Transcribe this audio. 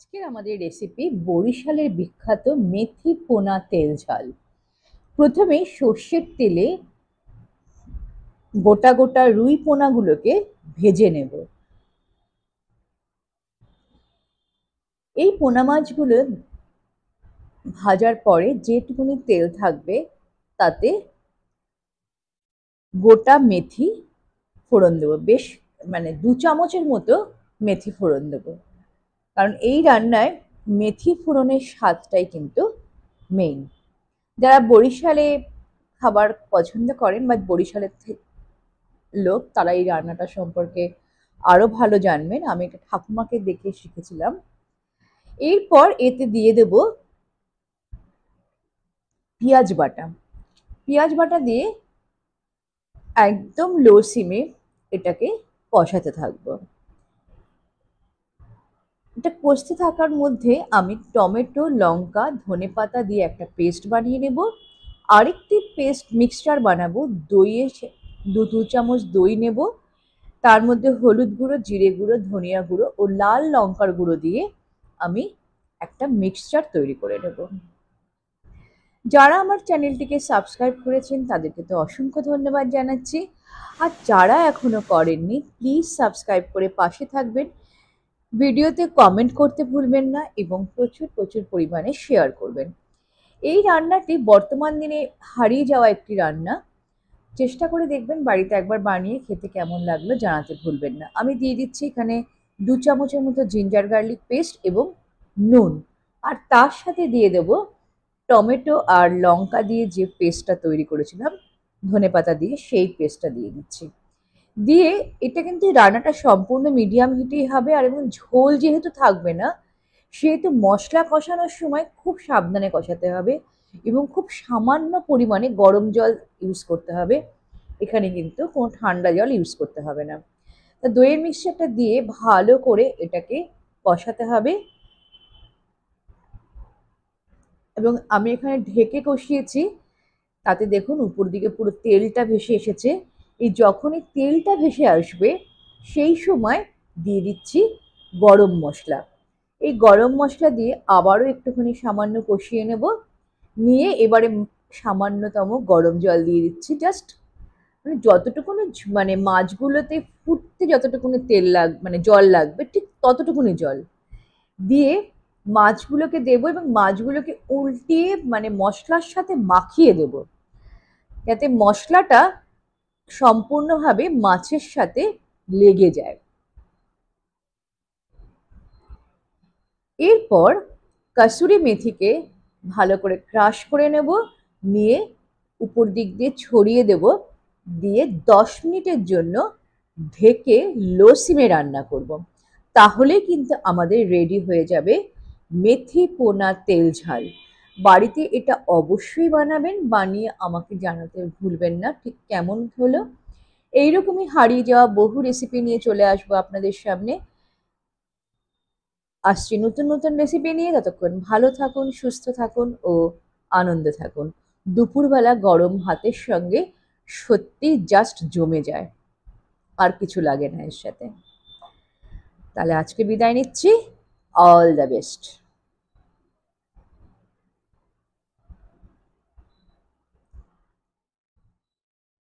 আজকের আমাদের রেসিপি বরিশালের বিখ্যাত মেথি পোনা তেল ঝাল। প্রথমে সর্ষের তেলে গোটা গোটা রুই পোনাগুলোকে ভেজে নেব। এই পোনা মাছগুলো ভাজার পরে যেটুকুনি তেল থাকবে তাতে গোটা মেথি ফোড়ন দেবো, বেশ 2 চামচের মতো মেথি ফোড়ন দেবো, কারণ এই রান্নায় মেথি ফোড়নের স্বাদটাই কিন্তু মেইন। যারা বরিশালে খাবার পছন্দ করেন বা বরিশালের লোক, তারা এই রান্নাটা সম্পর্কে আরো ভালো জানবেন। আমি এটা ঠাকুমাকে দেখে শিখেছিলাম। এরপর এতে দিয়ে দেব পেঁয়াজ বাটা। পেঁয়াজ বাটা দিয়ে একদম লো সিমে এটাকে কষাতে থাকবো। এটা কষতে থাকার মধ্যে আমি টমেটো, লঙ্কা, ধনেপাতা দিয়ে একটা পেস্ট বানিয়ে নেব। আরেকটি পেস্ট মিক্সচার বানাবো। দইয়ে 2 চামচ দই নেব, তার মধ্যে হলুদ গুঁড়ো, জিরে গুঁড়ো, ধনিয়া গুঁড়ো ও লাল লঙ্কার গুঁড়ো দিয়ে আমি একটা মিক্সচার তৈরি করে নেব। যারা আমার চ্যানেলটিকে সাবস্ক্রাইব করেছেন তাদেরকে তো অসংখ্য ধন্যবাদ জানাচ্ছি, আর যারা এখনো করেননি প্লিজ সাবস্ক্রাইব করে পাশে থাকবেন। ভিডিওতে কমেন্ট করতে ভুলবেন না এবং প্রচুর প্রচুর পরিমাণে শেয়ার করবেন। এই রান্নাটি বর্তমান দিনে হারিয়ে যাওয়া একটি রান্না। চেষ্টা করে দেখবেন, বাড়িতে একবার বানিয়ে খেতে কেমন লাগলো জানাতে ভুলবেন না। আমি দিয়ে দিচ্ছি এখানে 2 চামচের মতো জিঞ্জার গার্লিক পেস্ট এবং নুন, আর তার সাথে দিয়ে দেব টমেটো আর লঙ্কা দিয়ে যে পেস্টটা তৈরি করেছিলাম ধনেপাতা দিয়ে, সেই পেস্টটা দিয়ে দিচ্ছি। দিয়ে এটা কিন্তু রান্নাটা সম্পূর্ণ মিডিয়াম হিটেই হবে, আর এবং ঝোল যেহেতু থাকবে না, সেহেতু মশলা কষানোর সময় খুব সাবধানে কষাতে হবে এবং খুব সামান্য পরিমাণে গরম জল ইউজ করতে হবে। এখানে কিন্তু কোনো ঠান্ডা জল ইউজ করতে হবে না। তা দইয়ের মিক্সচারটা দিয়ে ভালো করে এটাকে কষাতে হবে, এবং আমি এখানে ঢেকে কষিয়েছি। তাতে দেখুন উপর দিকে পুরো তেলটা ভেসে এসেছে। এই যখনই তেলটা ভেসে আসবে সেই সময় দিয়ে দিচ্ছি গরম মশলা। এই গরম মশলা দিয়ে আবারও একটুখানি সামান্য কষিয়ে নেব। নিয়ে এবারে সামান্যতম গরম জল দিয়ে দিচ্ছি, জাস্ট যতটুকুনি মাছগুলোতে ফুটতে যতটুকুনি জল লাগবে ঠিক ততটুকুনি জল দিয়ে মাছগুলোকে দেবো, এবং মাছগুলোকে উল্টিয়ে মশলার সাথে মাখিয়ে দেব, যাতে মশলাটা সম্পূর্ণভাবে মাছের সাথে লেগে যায়। এরপর কাসুরি মেথিকে ভালো করে ক্রাশ করে নেব, নিয়ে উপর দিক দিয়ে ছড়িয়ে দেব, দিয়ে 10 মিনিটের জন্য ঢেকে লো সিমে রান্না করব। তাহলে কিন্তু আমাদের রেডি হয়ে যাবে মেথি পোনা তেল ঝাল। বাড়িতে এটা অবশ্যই বানাবেন, বানিয়ে আমাকে জানাতে ভুলবেন না ঠিক কেমন হলো। এইরকমই হারিয়ে যাওয়া বহু রেসিপি নিয়ে চলে আসবো আপনাদের সামনে। আসছি নতুন নতুন রেসিপি নিয়ে। ততক্ষণ ভালো থাকুন, সুস্থ থাকুন ও আনন্দে থাকুন। দুপুরবেলা গরম ভাতের সঙ্গে সত্যি জাস্ট জমে যায়, আর কিছু লাগে না এর সাথে। তাহলে আজকে বিদায় নিচ্ছি। All the best.